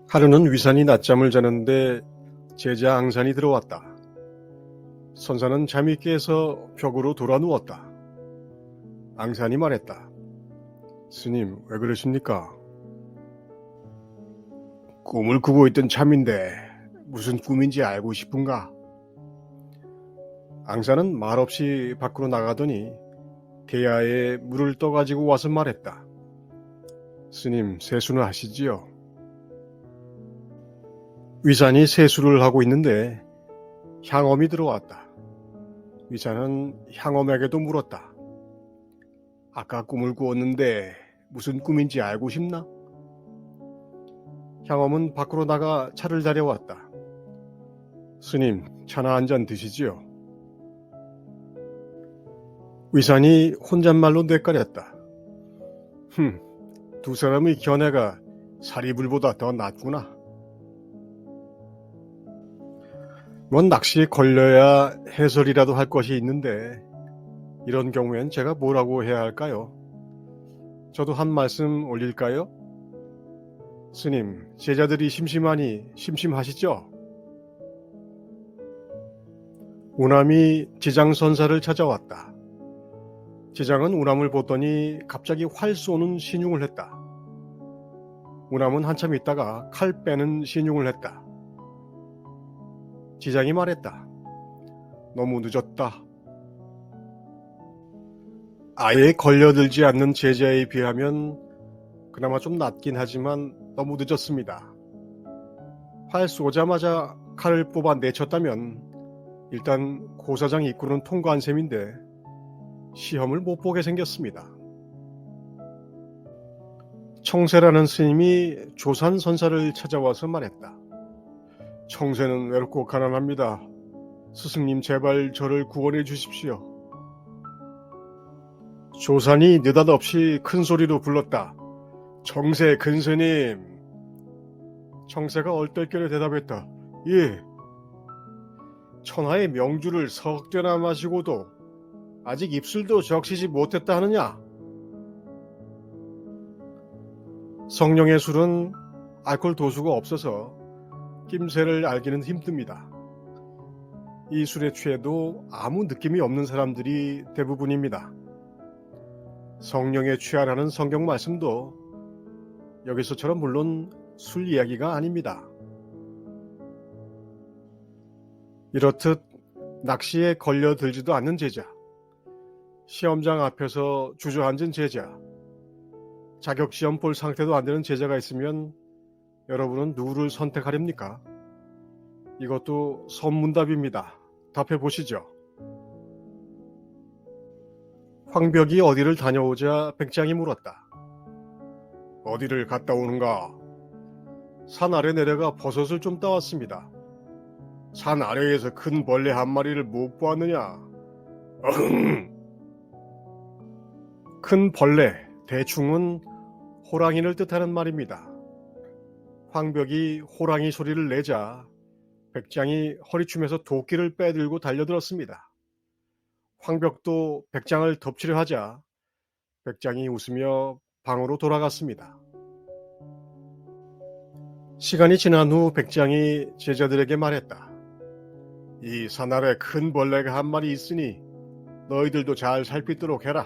하루는 위산이 낮잠을 자는데 제자 앙산이 들어왔다. 선사는 잠이 깨서 벽으로 돌아 누웠다. 앙산이 말했다. 스님, 왜 그러십니까? 꿈을 꾸고 있던 참인데 무슨 꿈인지 알고 싶은가? 앙산은 말없이 밖으로 나가더니 대야에 물을 떠가지고 와서 말했다. 스님, 세수는 하시지요? 위산이 세수를 하고 있는데 향엄이 들어왔다. 위산은 향엄에게도 물었다. 아까 꿈을 꾸었는데 무슨 꿈인지 알고 싶나? 향엄은 밖으로 나가 차를 다려왔다. 스님, 차나 한 잔 드시지요? 위산이 혼잣말로 뇌까렸다. 두 사람의 견해가 사리불보다 더 낫구나. 뭔 낚시에 걸려야 해설이라도 할 것이 있는데 이런 경우엔 제가 뭐라고 해야 할까요? 저도 한 말씀 올릴까요? 스님, 제자들이 심심하니 심심하시죠? 우남이 지장선사를 찾아왔다. 지장은 우남을 보더니 갑자기 활 쏘는 신용을 했다. 우남은 한참 있다가 칼 빼는 신용을 했다. 지장이 말했다. 너무 늦었다. 아예 걸려들지 않는 제자에 비하면 그나마 좀 낫긴 하지만 너무 늦었습니다. 활 쏘자마자 칼을 뽑아 내쳤다면 일단 고사장 입구는 통과한 셈인데 시험을 못 보게 생겼습니다. 청세라는 스님이 조산선사를 찾아와서 말했다. 청세는 외롭고 가난합니다. 스승님 제발 저를 구원해 주십시오. 조산이 느닷없이 큰 소리로 불렀다. 청세 근스님. 청세가 얼떨결에 대답했다. 예. 천하의 명주를 석대나 마시고도 아직 입술도 적시지 못했다 하느냐? 성령의 술은 알코올 도수가 없어서 낌새를 알기는 힘듭니다. 이 술에 취해도 아무 느낌이 없는 사람들이 대부분입니다. 성령에 취하라는 성경 말씀도 여기서처럼 물론 술 이야기가 아닙니다. 이렇듯 낚시에 걸려들지도 않는 제자, 시험장 앞에서 주저앉은 제자, 자격시험 볼 상태도 안 되는 제자가 있으면 여러분은 누구를 선택하렵니까? 이것도 선문답입니다. 답해 보시죠. 황벽이 어디를 다녀오자 백장이 물었다. 어디를 갔다 오는가? 산 아래 내려가 버섯을 좀 따왔습니다. 산 아래에서 큰 벌레 한 마리를 못 보았느냐? 큰 벌레, 대충은 호랑이를 뜻하는 말입니다. 황벽이 호랑이 소리를 내자 백장이 허리춤에서 도끼를 빼들고 달려들었습니다. 황벽도 백장을 덮치려 하자 백장이 웃으며 방으로 돌아갔습니다. 시간이 지난 후 백장이 제자들에게 말했다. 이 산 아래 큰 벌레가 한 마리 있으니 너희들도 잘 살피도록 해라.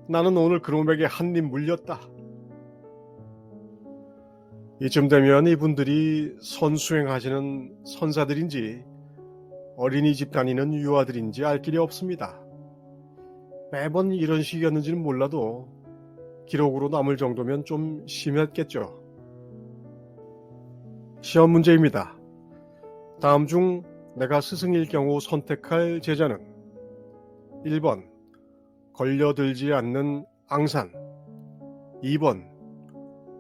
나는 오늘 그놈에게 한 입 물렸다. 이쯤 되면 이분들이 선수행하시는 선사들인지 어린이집 다니는 유아들인지 알 길이 없습니다. 매번 이런 식이었는지는 몰라도 기록으로 남을 정도면 좀 심했겠죠. 시험 문제입니다. 다음 중 내가 스승일 경우 선택할 제자는 1번 걸려들지 않는 앙산, 2번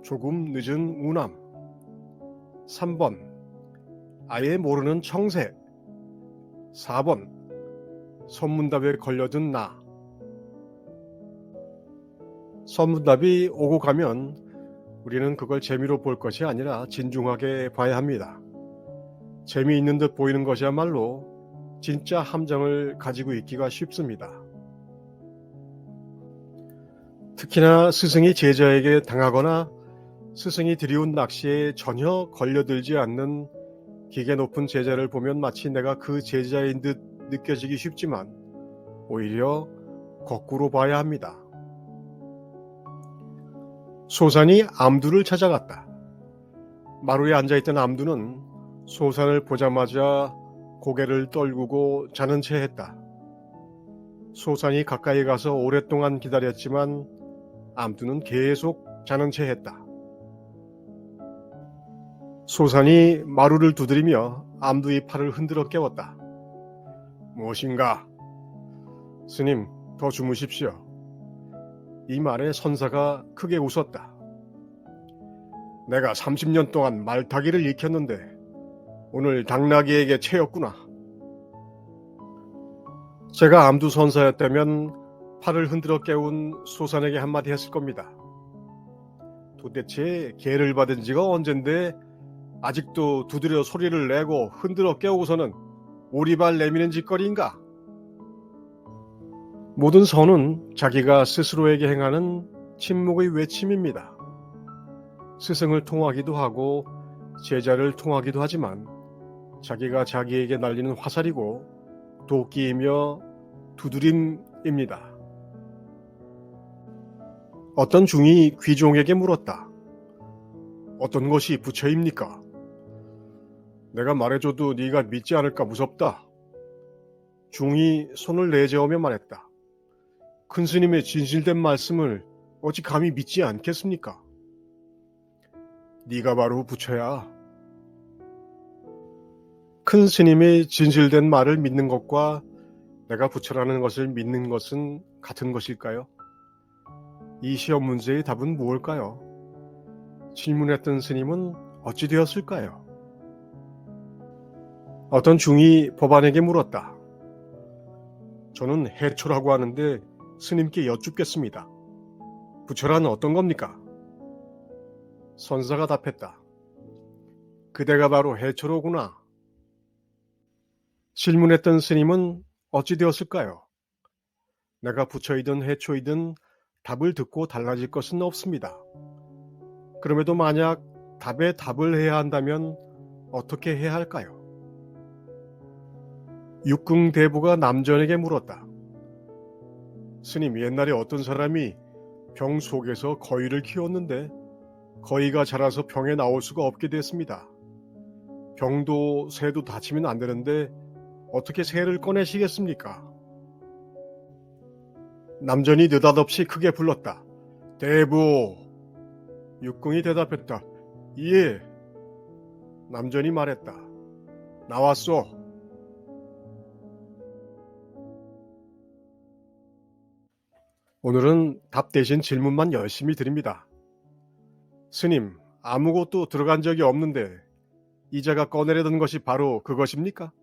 조금 늦은 우남, 3번 아예 모르는 청세, 4번 선문답에 걸려든 나. 선문답이 오고 가면 우리는 그걸 재미로 볼 것이 아니라 진중하게 봐야 합니다. 재미있는 듯 보이는 것이야말로 진짜 함정을 가지고 있기가 쉽습니다. 특히나 스승이 제자에게 당하거나 스승이 들이운 낚시에 전혀 걸려들지 않는 기계 높은 제자를 보면 마치 내가 그 제자인 듯 느껴지기 쉽지만 오히려 거꾸로 봐야 합니다. 소산이 암두를 찾아갔다. 마루에 앉아있던 암두는 소산을 보자마자 고개를 떨구고 자는 채 했다. 소산이 가까이 가서 오랫동안 기다렸지만 암두는 계속 자는 채 했다. 소산이 마루를 두드리며 암두의 팔을 흔들어 깨웠다. 무엇인가? 스님, 더 주무십시오. 이 말에 선사가 크게 웃었다. 내가 30년 동안 말타기를 익혔는데 오늘 당나귀에게 채였구나. 제가 암두 선사였다면 팔을 흔들어 깨운 소산에게 한마디 했을 겁니다. 도대체 개를 받은 지가 언젠데 아직도 두드려 소리를 내고 흔들어 깨우고서는 오리발 내미는 짓거리인가? 모든 선은 자기가 스스로에게 행하는 침묵의 외침입니다. 스승을 통하기도 하고 제자를 통하기도 하지만 자기가 자기에게 날리는 화살이고 도끼이며 두드림입니다. 어떤 중이 귀종에게 물었다. 어떤 것이 부처입니까? 내가 말해줘도 네가 믿지 않을까 무섭다. 중이 손을 내저으며 말했다. 큰 스님의 진실된 말씀을 어찌 감히 믿지 않겠습니까? 네가 바로 부처야. 큰 스님의 진실된 말을 믿는 것과 내가 부처라는 것을 믿는 것은 같은 것일까요? 이 시험 문제의 답은 무엇일까요? 질문했던 스님은 어찌 되었을까요? 어떤 중이 법안에게 물었다. 저는 해초라고 하는데 스님께 여쭙겠습니다. 부처란 어떤 겁니까? 선사가 답했다. 그대가 바로 해초로구나. 질문했던 스님은 어찌 되었을까요? 내가 부처이든 해초이든 답을 듣고 달라질 것은 없습니다. 그럼에도 만약 답에 답을 해야 한다면 어떻게 해야 할까요? 육궁대부가 남전에게 물었다. 스님, 옛날에 어떤 사람이 병 속에서 거위를 키웠는데 거위가 자라서 병에 나올 수가 없게 됐습니다. 병도 새도 다치면 안 되는데 어떻게 새를 꺼내시겠습니까? 남전이 느닷없이 크게 불렀다. 대부! 육궁이 대답했다. 예. 남전이 말했다. 나왔소. 오늘은 답 대신 질문만 열심히 드립니다. 스님, 아무것도 들어간 적이 없는데 이자가 꺼내려던 것이 바로 그것입니까?